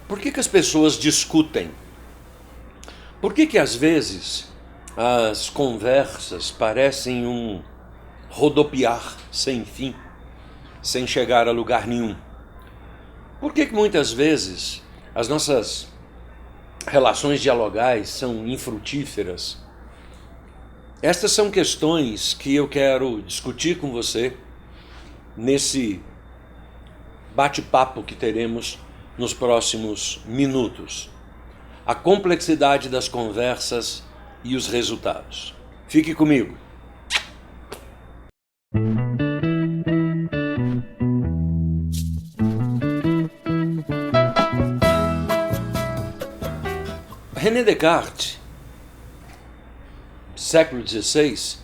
Por que as pessoas discutem? Por que às vezes as conversas parecem um rodopiar sem fim, sem chegar a lugar nenhum? Por que muitas vezes as nossas relações dialogais são infrutíferas? Estas são questões que eu quero discutir com você nesse bate-papo que teremos nos próximos minutos. A complexidade das conversas e os resultados. Fique comigo. René Descartes, século XVI,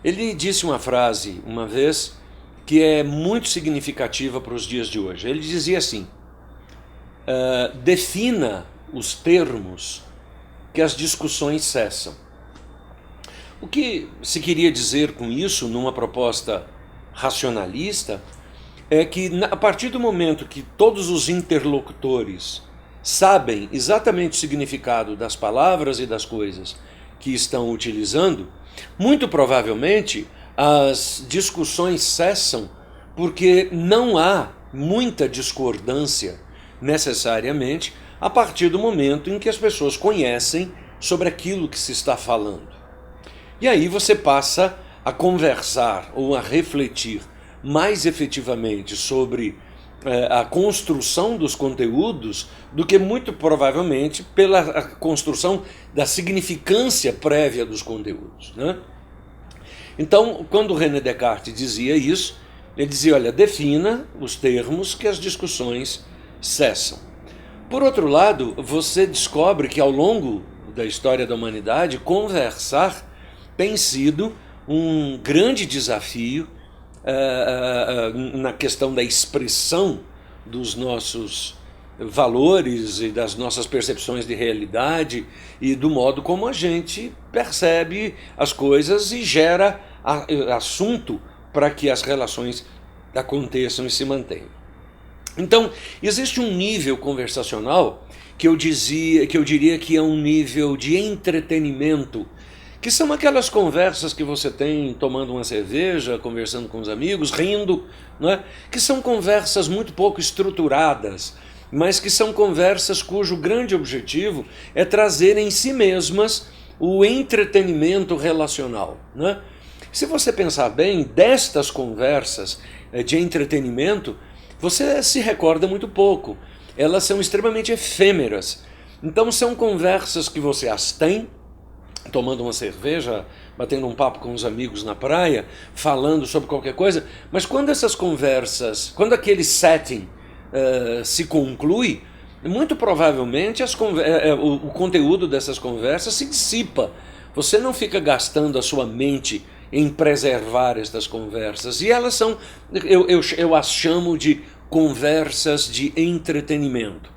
ele disse uma frase uma vez que é muito significativa para os dias de hoje. Ele dizia assim: defina os termos que as discussões cessam. O que se queria dizer com isso, numa proposta racionalista, é que a partir do momento que todos os interlocutores sabem exatamente o significado das palavras e das coisas que estão utilizando, muito provavelmente as discussões cessam porque não há muita discordância necessariamente a partir do momento em que as pessoas conhecem sobre aquilo que se está falando. E aí você passa a conversar ou a refletir mais efetivamente sobre a construção dos conteúdos do que muito provavelmente pela construção da significância prévia dos conteúdos, né? Então, quando René Descartes dizia isso, ele dizia, olha, defina os termos que as discussões cessam. Por outro lado, você descobre que ao longo da história da humanidade, conversar tem sido um grande desafio na questão da expressão dos nossos valores e das nossas percepções de realidade e do modo como a gente percebe as coisas e gera assunto para que as relações aconteçam e se mantenham. Então, existe um nível conversacional que eu diria que é um nível de entretenimento, que são aquelas conversas que você tem tomando uma cerveja, conversando com os amigos, rindo, né? Que são conversas muito pouco estruturadas, mas que são conversas cujo grande objetivo é trazer em si mesmas o entretenimento relacional, né? Se você pensar bem, destas conversas de entretenimento, você se recorda muito pouco. Elas são extremamente efêmeras. Então são conversas que você as tem, tomando uma cerveja, batendo um papo com os amigos na praia, falando sobre qualquer coisa, mas quando essas conversas, quando aquele setting se conclui, muito provavelmente o conteúdo dessas conversas se dissipa. Você não fica gastando a sua mente em preservar estas conversas, e elas são, eu as chamo de conversas de entretenimento.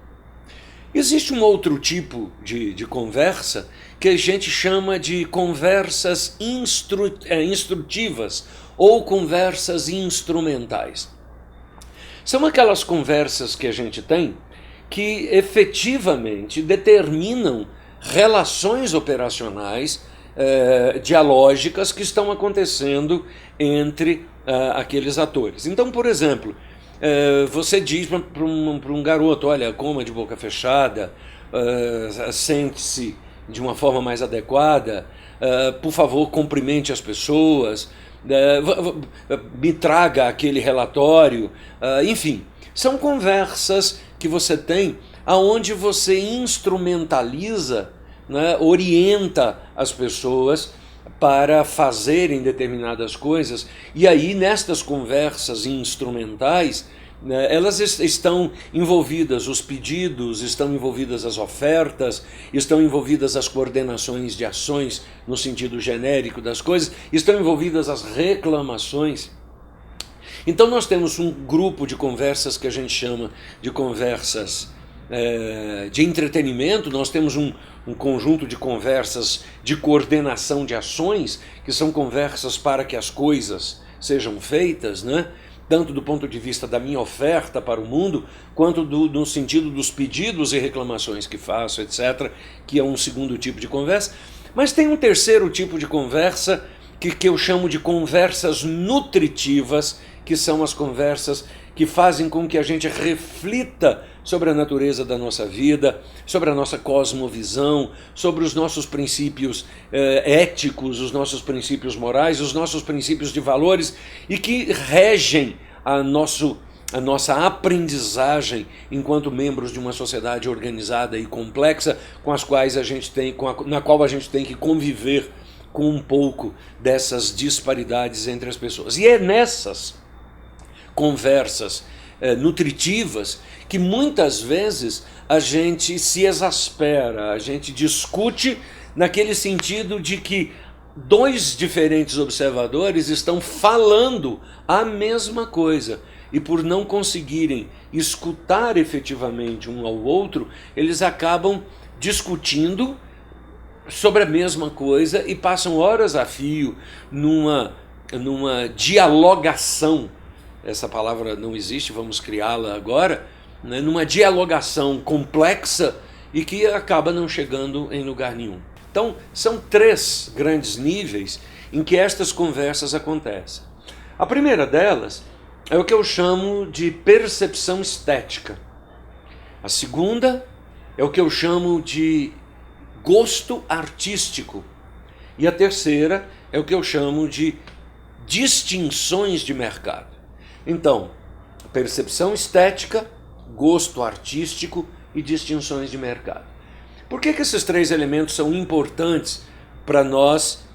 Existe um outro tipo de conversa que a gente chama de conversas instrutivas ou conversas instrumentais. São aquelas conversas que a gente tem que efetivamente determinam relações operacionais dialógicas que estão acontecendo entre aqueles atores. Então, por exemplo, você diz para um garoto, olha, coma de boca fechada, sente-se de uma forma mais adequada, por favor, cumprimente as pessoas, me traga aquele relatório, enfim, são conversas que você tem onde você instrumentaliza, né, orienta as pessoas para fazerem determinadas coisas, e aí nestas conversas instrumentais, né, elas estão envolvidas os pedidos, estão envolvidas as ofertas, estão envolvidas as coordenações de ações no sentido genérico das coisas, estão envolvidas as reclamações. Então nós temos um grupo de conversas que a gente chama de conversas de entretenimento, nós temos um conjunto de conversas de coordenação de ações, que são conversas para que as coisas sejam feitas, né? tanto do ponto de vista da minha oferta para o mundo, quanto no sentido dos pedidos e reclamações que faço, etc., que é um segundo tipo de conversa. Mas tem um terceiro tipo de conversa que eu chamo de conversas nutritivas, que são as conversas que fazem com que a gente reflita sobre a natureza da nossa vida, sobre a nossa cosmovisão, sobre os nossos princípios éticos, os nossos princípios morais, os nossos princípios de valores e que regem a nossa aprendizagem enquanto membros de uma sociedade organizada e complexa na qual a gente tem que conviver com um pouco dessas disparidades entre as pessoas. E é nessas conversas nutritivas que muitas vezes a gente se exaspera, a gente discute naquele sentido de que dois diferentes observadores estão falando a mesma coisa e por não conseguirem escutar efetivamente um ao outro, eles acabam discutindo sobre a mesma coisa e passam horas a fio numa dialogação. Essa palavra não existe, vamos criá-la agora, né? Numa dialogação complexa e que acaba não chegando em lugar nenhum. Então, são 3 grandes níveis em que estas conversas acontecem. A primeira delas é o que eu chamo de percepção estética. A segunda é o que eu chamo de gosto artístico. E a terceira é o que eu chamo de distinções de mercado. Então, percepção estética, gosto artístico e distinções de mercado. Por que esses 3 elementos são importantes para nós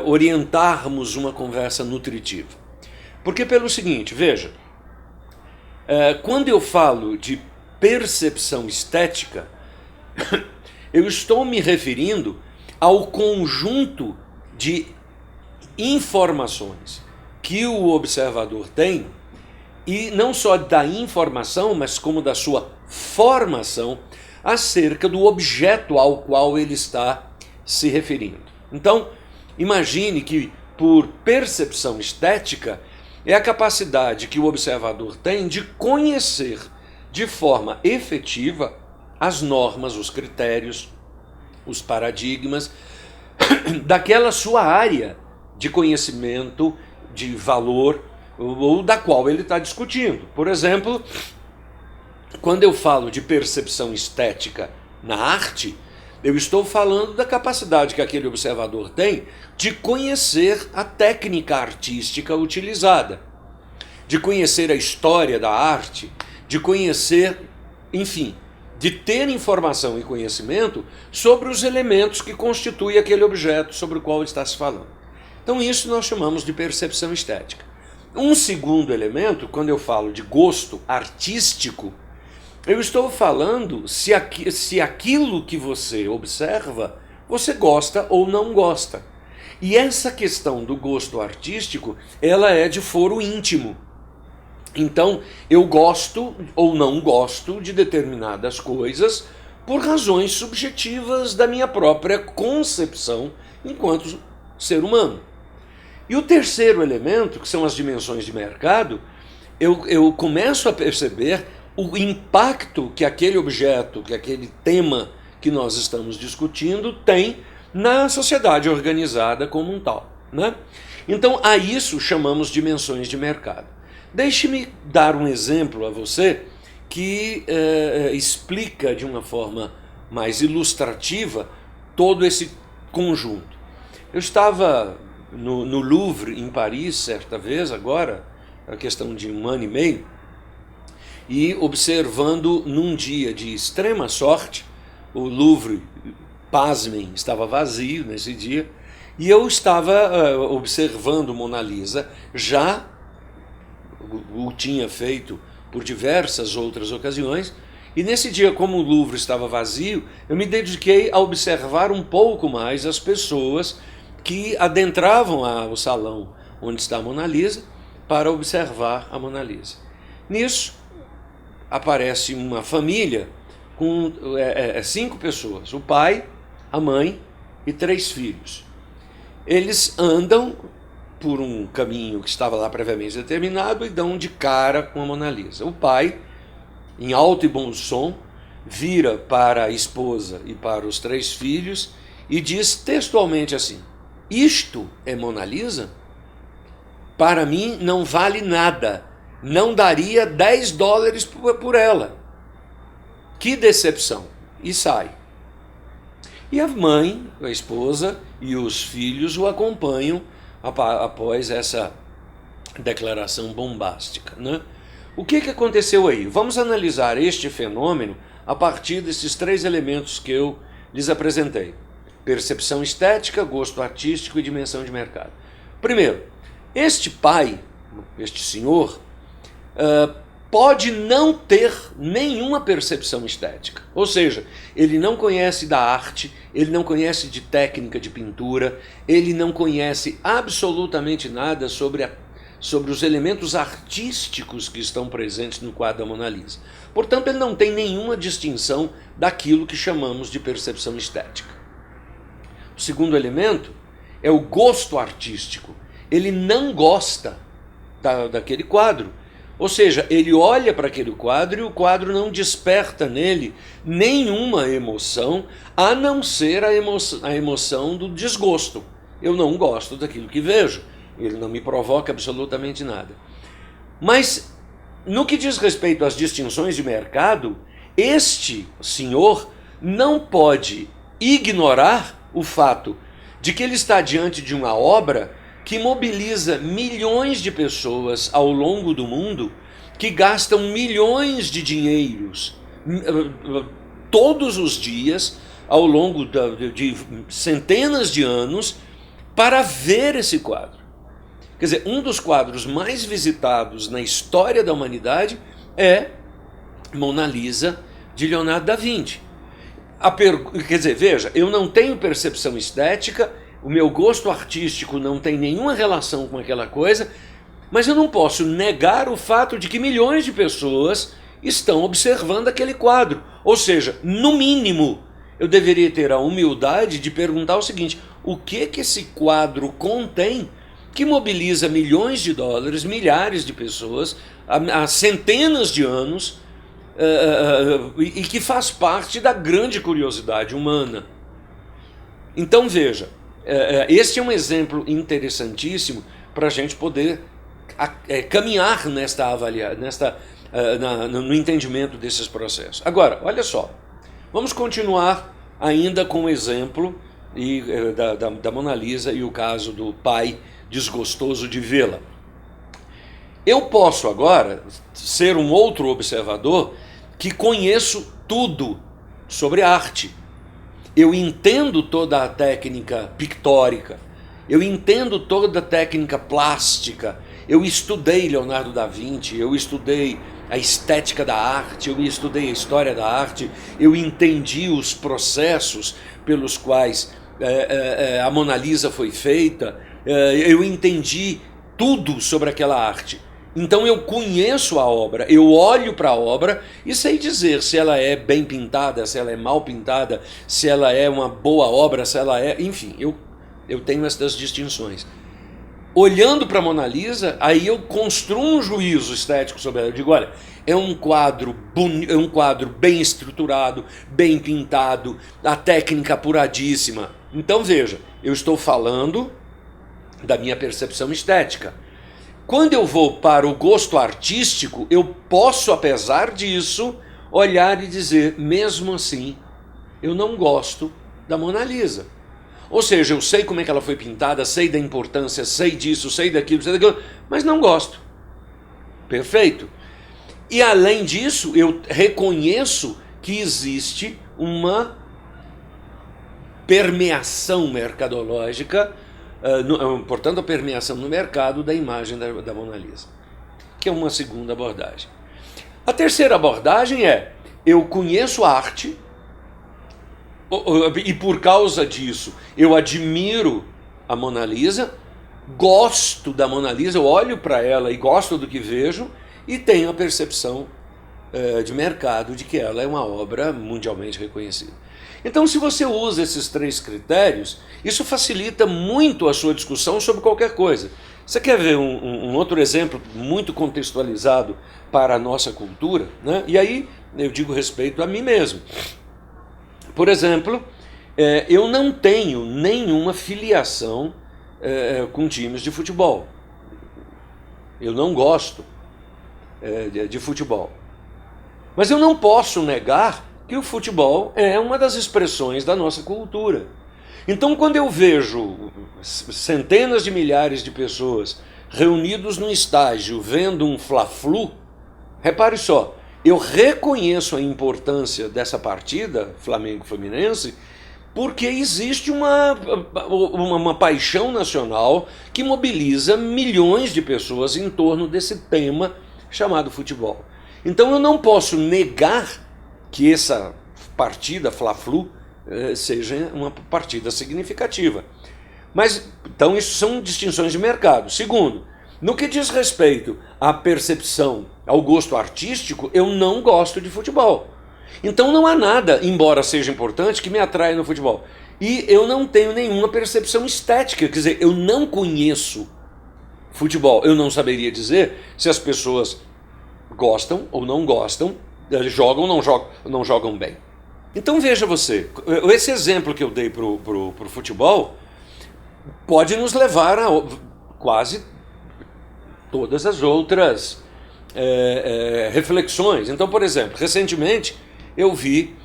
orientarmos uma conversa nutritiva? Porque pelo seguinte, veja, quando eu falo de percepção estética, eu estou me referindo ao conjunto de informações que o observador tem, e não só da informação, mas como da sua formação acerca do objeto ao qual ele está se referindo. Então, imagine que por percepção estética é a capacidade que o observador tem de conhecer de forma efetiva as normas, os critérios, os paradigmas daquela sua área de conhecimento, de valor, ou da qual ele está discutindo. Por exemplo, quando eu falo de percepção estética na arte, eu estou falando da capacidade que aquele observador tem de conhecer a técnica artística utilizada, de conhecer a história da arte, de conhecer, enfim, de ter informação e conhecimento sobre os elementos que constituem aquele objeto sobre o qual está se falando. Então isso nós chamamos de percepção estética. Um segundo elemento, quando eu falo de gosto artístico, eu estou falando se aquilo que você observa, você gosta ou não gosta. E essa questão do gosto artístico, ela é de foro íntimo. Então, eu gosto ou não gosto de determinadas coisas por razões subjetivas da minha própria concepção enquanto ser humano. E o terceiro elemento, que são as dimensões de mercado, eu começo a perceber o impacto que aquele objeto, que aquele tema que nós estamos discutindo tem na sociedade organizada como um tal, né? Então, a isso chamamos dimensões de mercado. Deixe-me dar um exemplo a você que explica de uma forma mais ilustrativa todo esse conjunto. Eu estava no Louvre, em Paris, certa vez, agora, a questão de 1 ano e meio, e observando num dia de extrema sorte, o Louvre, pasmem, estava vazio nesse dia, e eu estava observando Mona Lisa, já o tinha feito por diversas outras ocasiões, e nesse dia, como o Louvre estava vazio, eu me dediquei a observar um pouco mais as pessoas que adentravam o salão onde está a Mona Lisa para observar a Mona Lisa. Nisso, aparece uma família com 5 pessoas, o pai, a mãe e 3 filhos. Eles andam por um caminho que estava lá previamente determinado e dão de cara com a Mona Lisa. O pai, em alto e bom som, vira para a esposa e para os 3 filhos e diz textualmente assim: isto é Mona Lisa? Para mim não vale nada, não daria $10 por ela. Que decepção! E sai. E a mãe, a esposa e os filhos o acompanham após essa declaração bombástica, né? O que aconteceu aí? Vamos analisar este fenômeno a partir desses 3 elementos que eu lhes apresentei: percepção estética, gosto artístico e dimensão de mercado. Primeiro, este pai, este senhor, pode não ter nenhuma percepção estética. Ou seja, ele não conhece da arte, ele não conhece de técnica de pintura, ele não conhece absolutamente nada sobre os elementos artísticos que estão presentes no quadro da Mona Lisa. Portanto, ele não tem nenhuma distinção daquilo que chamamos de percepção estética. O segundo elemento é o gosto artístico. Ele não gosta daquele quadro. Ou seja, ele olha para aquele quadro e o quadro não desperta nele nenhuma emoção, a não ser a emoção do desgosto. Eu não gosto daquilo que vejo. Ele não me provoca absolutamente nada. Mas, no que diz respeito às distinções de mercado, este senhor não pode ignorar o fato de que ele está diante de uma obra que mobiliza milhões de pessoas ao longo do mundo, que gastam milhões de dinheiros todos os dias, ao longo de centenas de anos, para ver esse quadro. Quer dizer, um dos quadros mais visitados na história da humanidade é Mona Lisa, de Leonardo da Vinci. Quer dizer, veja, eu não tenho percepção estética, o meu gosto artístico não tem nenhuma relação com aquela coisa, mas eu não posso negar o fato de que milhões de pessoas estão observando aquele quadro. Ou seja, no mínimo, eu deveria ter a humildade de perguntar o seguinte: o que esse quadro contém que mobiliza milhões de dólares, milhares de pessoas, há centenas de anos, e que faz parte da grande curiosidade humana? Então veja, este é um exemplo interessantíssimo para a gente poder caminhar no entendimento desses processos. Agora, olha só, vamos continuar ainda com o exemplo da Mona Lisa e o caso do pai desgostoso de vê-la. Eu posso agora ser um outro observador que conheço tudo sobre arte. Eu entendo toda a técnica pictórica, eu entendo toda a técnica plástica, eu estudei Leonardo da Vinci, eu estudei a estética da arte, eu estudei a história da arte, eu entendi os processos pelos quais a Mona Lisa foi feita, eu entendi tudo sobre aquela arte. Então eu conheço a obra, eu olho para a obra e sei dizer se ela é bem pintada, se ela é mal pintada, se ela é uma boa obra, se ela é... Enfim, eu tenho essas distinções. Olhando para a Mona Lisa, aí eu construo um juízo estético sobre ela. Eu digo, olha, é um quadro bem estruturado, bem pintado, a técnica apuradíssima. Então veja, eu estou falando da minha percepção estética. Quando eu vou para o gosto artístico, eu posso, apesar disso, olhar e dizer, mesmo assim, eu não gosto da Mona Lisa. Ou seja, eu sei como é que ela foi pintada, sei da importância, sei disso, sei daquilo, mas não gosto. Perfeito. E além disso, eu reconheço que existe uma permeação mercadológica, portanto a permeação no mercado da imagem da Mona Lisa, que é uma segunda abordagem. A terceira abordagem é, eu conheço a arte, e por causa disso eu admiro a Mona Lisa, gosto da Mona Lisa, eu olho para ela e gosto do que vejo, e tenho a percepção de mercado de que ela é uma obra mundialmente reconhecida. Então, se você usa esses 3 critérios, isso facilita muito a sua discussão sobre qualquer coisa. Você quer ver um outro exemplo muito contextualizado para a nossa cultura, né? E aí eu digo respeito a mim mesmo. Por exemplo, eu não tenho nenhuma filiação com times de futebol. Eu não gosto de futebol. Mas eu não posso negar que o futebol é uma das expressões da nossa cultura. Então, quando eu vejo centenas de milhares de pessoas reunidos num estádio vendo um Fla-Flu, repare só, eu reconheço a importância dessa partida, Flamengo-Fluminense, porque existe uma paixão nacional que mobiliza milhões de pessoas em torno desse tema chamado futebol. Então eu não posso negar que essa partida Fla-Flu seja uma partida significativa. Mas, então, isso são distinções de mercado. Segundo, no que diz respeito à percepção, ao gosto artístico, eu não gosto de futebol. Então não há nada, embora seja importante, que me atrai no futebol. E eu não tenho nenhuma percepção estética, quer dizer, eu não conheço futebol. Eu não saberia dizer se as pessoas gostam ou não gostam, jogam ou não jogam bem. Então veja você, esse exemplo que eu dei para o futebol pode nos levar a quase todas as outras reflexões. Então, por exemplo, recentemente eu vi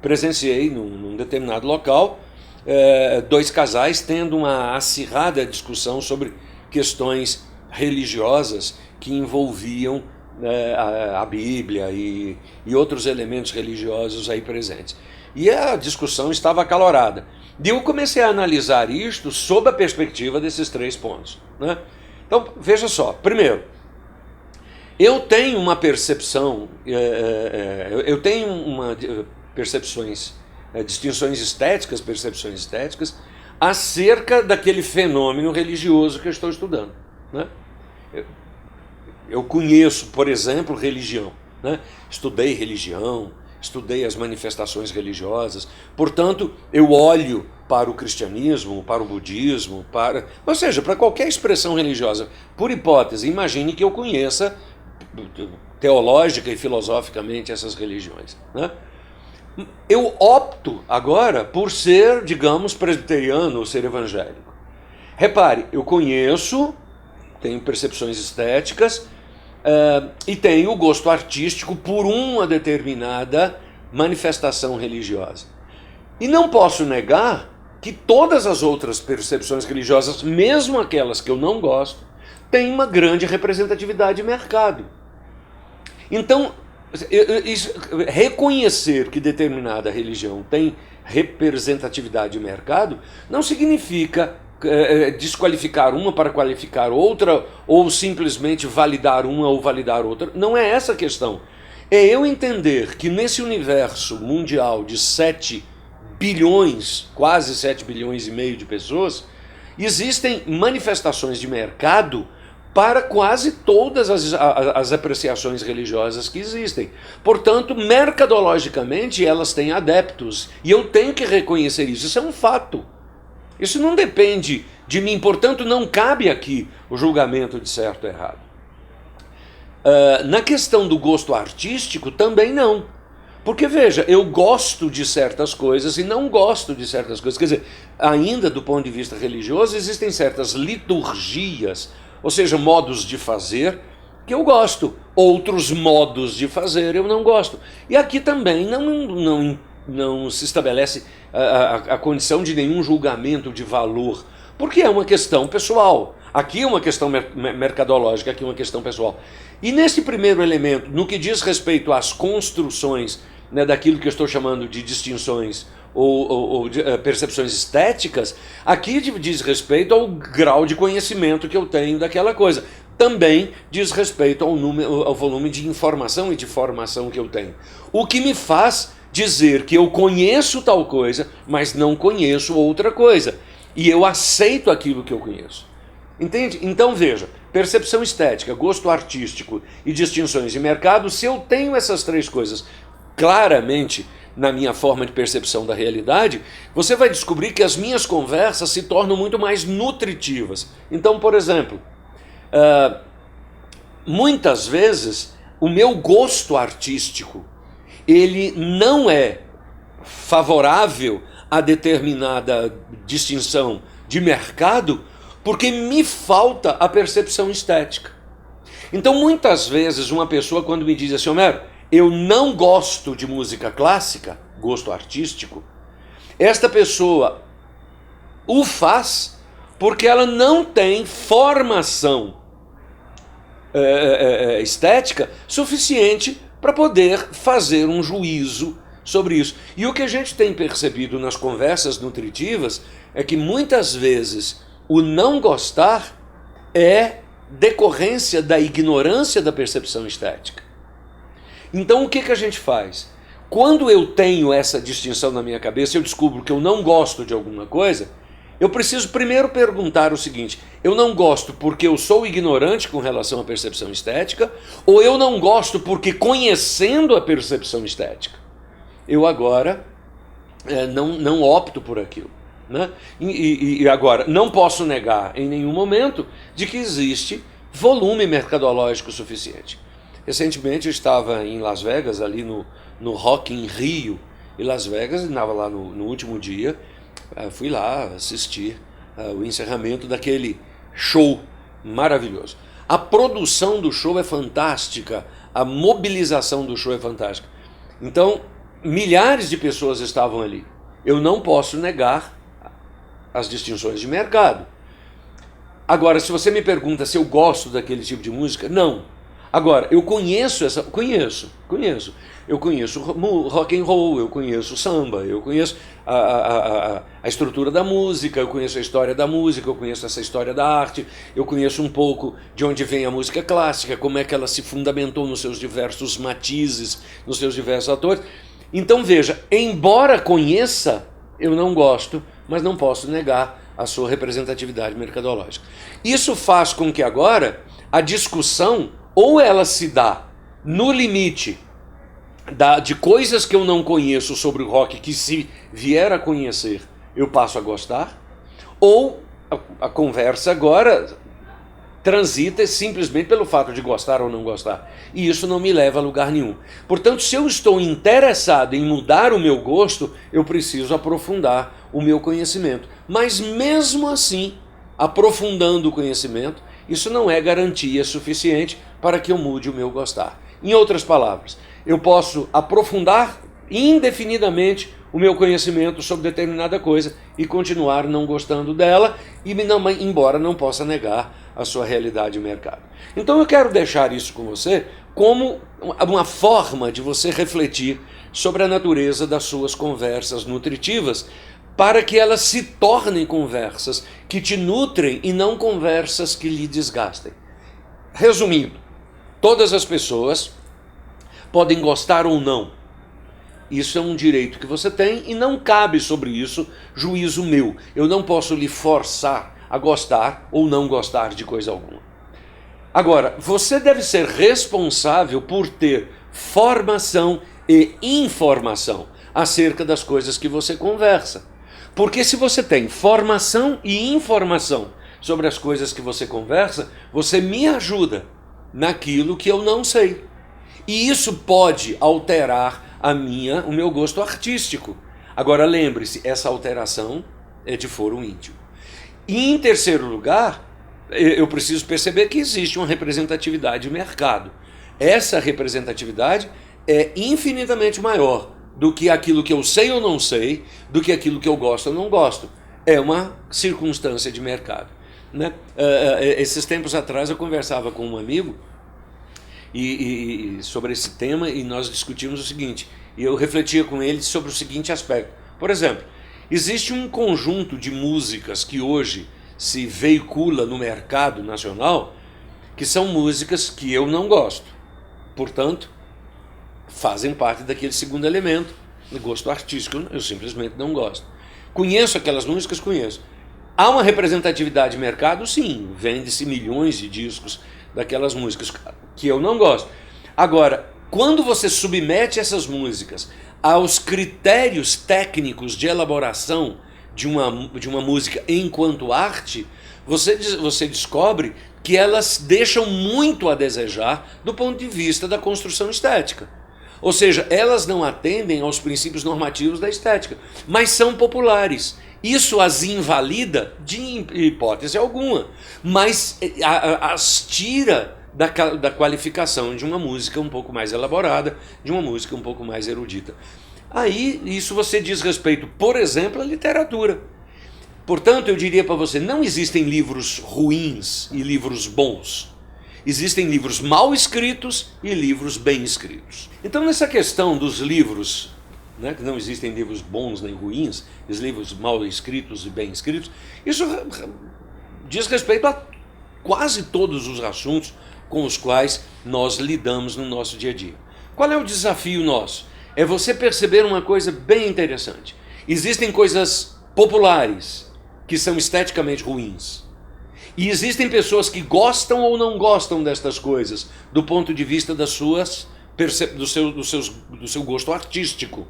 presenciei num determinado local dois casais tendo uma acirrada discussão sobre questões religiosas que envolviam a Bíblia e outros elementos religiosos aí presentes. E a discussão estava acalorada. E eu comecei a analisar isto sob a perspectiva desses 3 pontos, né? Então, veja só. Primeiro, eu tenho uma percepção, eu tenho distinções estéticas, percepções estéticas, acerca daquele fenômeno religioso que eu estou estudando, né? Eu conheço, por exemplo, religião, né? Estudei religião, estudei as manifestações religiosas, portanto, eu olho para o cristianismo, para o budismo, ou seja, para qualquer expressão religiosa. Por hipótese, imagine que eu conheça teológica e filosoficamente essas religiões, né? Eu opto agora por ser, digamos, presbiteriano ou ser evangélico. Repare, eu conheço, tenho percepções estéticas, e tenho o gosto artístico por uma determinada manifestação religiosa. E não posso negar que todas as outras percepções religiosas, mesmo aquelas que eu não gosto, têm uma grande representatividade de mercado. Então, reconhecer que determinada religião tem representatividade de mercado não significa desqualificar uma para qualificar outra, ou simplesmente validar uma ou validar outra. Não é essa a questão. É eu entender que nesse universo mundial de 7 bilhões, quase 7 bilhões e meio de pessoas, existem manifestações de mercado para quase todas as apreciações religiosas que existem. Portanto, mercadologicamente, elas têm adeptos, e eu tenho que reconhecer isso. Isso é um fato. Isso não depende de mim, portanto, não cabe aqui o julgamento de certo ou errado. Na questão do gosto artístico, também não. Porque, veja, eu gosto de certas coisas e não gosto de certas coisas. Quer dizer, ainda do ponto de vista religioso, existem certas liturgias, ou seja, modos de fazer, que eu gosto. Outros modos de fazer eu não gosto. E aqui também não se estabelece a condição de nenhum julgamento de valor, porque é uma questão pessoal. Aqui é uma questão mercadológica, aqui é uma questão pessoal. E nesse primeiro elemento, no que diz respeito às construções, né, daquilo que eu estou chamando de distinções ou de percepções estéticas, aqui diz respeito ao grau de conhecimento que eu tenho daquela coisa. Também diz respeito ao volume de informação e de formação que eu tenho. O que me faz dizer que eu conheço tal coisa, mas não conheço outra coisa. E eu aceito aquilo que eu conheço. Entende? Então veja, percepção estética, gosto artístico e distinções de mercado, se eu tenho essas 3 coisas claramente na minha forma de percepção da realidade, você vai descobrir que as minhas conversas se tornam muito mais nutritivas. Então, por exemplo, muitas vezes o meu gosto artístico, ele não é favorável a determinada distinção de mercado, porque me falta a percepção estética. Então, muitas vezes, uma pessoa, quando me diz assim, Homero, eu não gosto de música clássica, gosto artístico, esta pessoa o faz porque ela não tem formação estética suficiente para poder fazer um juízo sobre isso. E o que a gente tem percebido nas conversas nutritivas é que muitas vezes o não gostar é decorrência da ignorância da percepção estética. Então o que a gente faz? Quando eu tenho essa distinção na minha cabeça, eu descubro que eu não gosto de alguma coisa, eu preciso primeiro perguntar o seguinte: eu não gosto porque eu sou ignorante com relação à percepção estética, ou eu não gosto porque, conhecendo a percepção estética, eu agora não opto por aquilo, né? E agora, não posso negar em nenhum momento de que existe volume mercadológico suficiente. Recentemente eu estava em Las Vegas, ali no Rock in Rio, e Las Vegas, estava lá no último dia, fui lá assistir o encerramento daquele show maravilhoso. A produção do show é fantástica, a mobilização do show é fantástica. Então, milhares de pessoas estavam ali. Eu não posso negar as distinções de mercado. Agora, se você me pergunta se eu gosto daquele tipo de música, não. Agora, eu conheço eu conheço rock and roll, eu conheço samba, eu conheço a estrutura da música, eu conheço a história da música, eu conheço essa história da arte, eu conheço um pouco de onde vem a música clássica, como é que ela se fundamentou nos seus diversos matizes, nos seus diversos atores. Então veja, embora conheça, eu não gosto, mas não posso negar a sua representatividade mercadológica. Isso faz com que agora a discussão, ou ela se dá no limite de coisas que eu não conheço sobre o rock, que se vier a conhecer, eu passo a gostar, ou a conversa agora transita simplesmente pelo fato de gostar ou não gostar. E isso não me leva a lugar nenhum. Portanto, se eu estou interessado em mudar o meu gosto, eu preciso aprofundar o meu conhecimento. Mas mesmo assim, aprofundando o conhecimento, isso não é garantia suficiente para que eu mude o meu gostar. Em outras palavras, eu posso aprofundar indefinidamente o meu conhecimento sobre determinada coisa e continuar não gostando dela, embora não possa negar a sua realidade de mercado. Então eu quero deixar isso com você como uma forma de você refletir sobre a natureza das suas conversas nutritivas, para que elas se tornem conversas que te nutrem e não conversas que lhe desgastem. Resumindo, todas as pessoas podem gostar ou não. Isso é um direito que você tem e não cabe sobre isso juízo meu. Eu não posso lhe forçar a gostar ou não gostar de coisa alguma. Agora, você deve ser responsável por ter formação e informação acerca das coisas que você conversa. Porque se você tem formação e informação sobre as coisas que você conversa, você me ajuda naquilo que eu não sei. E isso pode alterar o meu gosto artístico. Agora lembre-se, essa alteração é de foro íntimo. E em terceiro lugar, eu preciso perceber que existe uma representatividade de mercado. Essa representatividade é infinitamente maior do que aquilo que eu sei ou não sei, do que aquilo que eu gosto ou não gosto. É uma circunstância de mercado, né? Esses tempos atrás eu conversava com um amigo sobre esse tema, e nós discutimos o seguinte, e eu refletia com ele sobre o seguinte aspecto. Por exemplo, existe um conjunto de músicas que hoje se veicula no mercado nacional, que são músicas que eu não gosto. Portanto, fazem parte daquele segundo elemento, do gosto artístico, eu simplesmente não gosto. Conheço aquelas músicas? Conheço. Há uma representatividade de mercado? Sim, vende-se milhões de discos daquelas músicas que eu não gosto. Agora, quando você submete essas músicas aos critérios técnicos de elaboração de uma música enquanto arte, você descobre que elas deixam muito a desejar do ponto de vista da construção estética. Ou seja, elas não atendem aos princípios normativos da estética, mas são populares. Isso as invalida de hipótese alguma, mas as tira da qualificação de uma música um pouco mais elaborada, de uma música um pouco mais erudita. Aí, isso você diz respeito, por exemplo, à literatura. Portanto, eu diria para você, não existem livros ruins e livros bons. Existem livros mal escritos e livros bem escritos. Então, nessa questão dos livros, né, que não existem livros bons nem ruins, os livros mal escritos e bem escritos, isso diz respeito a quase todos os assuntos com os quais nós lidamos no nosso dia a dia. Qual é o desafio nosso? É você perceber uma coisa bem interessante. Existem coisas populares que são esteticamente ruins. E existem pessoas que gostam ou não gostam destas coisas, do ponto de vista do seu gosto artístico.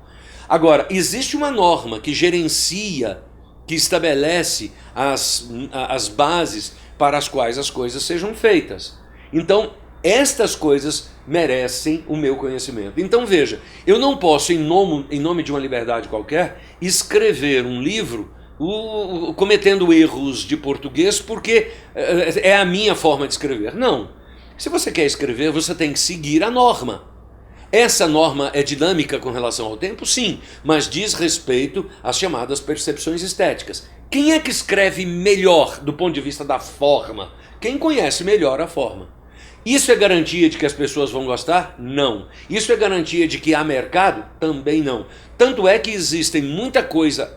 Agora, existe uma norma que gerencia, que estabelece as bases para as quais as coisas sejam feitas. Então, estas coisas merecem o meu conhecimento. Então veja, eu não posso, em nome de uma liberdade qualquer, escrever um livro cometendo erros de português porque é a minha forma de escrever. Não. Se você quer escrever, você tem que seguir a norma. Essa norma é dinâmica com relação ao tempo? Sim, mas diz respeito às chamadas percepções estéticas. Quem é que escreve melhor do ponto de vista da forma? Quem conhece melhor a forma. Isso é garantia de que as pessoas vão gostar? Não. Isso é garantia de que há mercado? Também não. Tanto é que existe muita coisa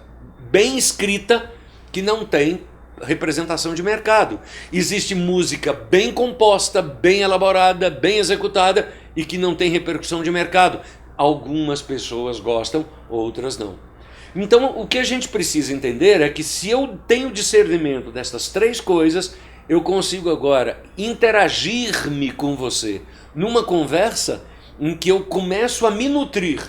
bem escrita que não tem representação de mercado. Existe música bem composta, bem elaborada, bem executada e que não tem repercussão de mercado. Algumas pessoas gostam, outras não. Então, o que a gente precisa entender é que se eu tenho discernimento destas três coisas, eu consigo agora interagir-me com você numa conversa em que eu começo a me nutrir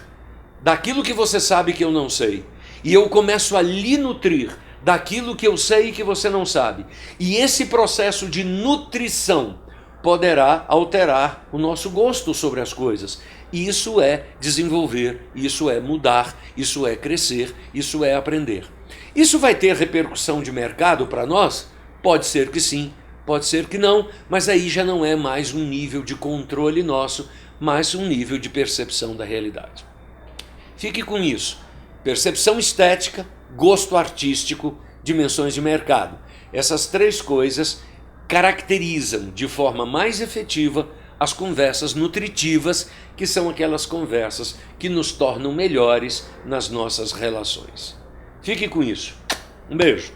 daquilo que você sabe que eu não sei. E eu começo a lhe nutrir daquilo que eu sei e que você não sabe. E esse processo de nutrição poderá alterar o nosso gosto sobre as coisas. Isso é desenvolver, isso é mudar, isso é crescer, isso é aprender. Isso vai ter repercussão de mercado para nós? Pode ser que sim, pode ser que não, mas aí já não é mais um nível de controle nosso, mas um nível de percepção da realidade. Fique com isso. Percepção estética, gosto artístico, dimensões de mercado. Essas três coisas caracterizam de forma mais efetiva as conversas nutritivas, que são aquelas conversas que nos tornam melhores nas nossas relações. Fique com isso. Um beijo.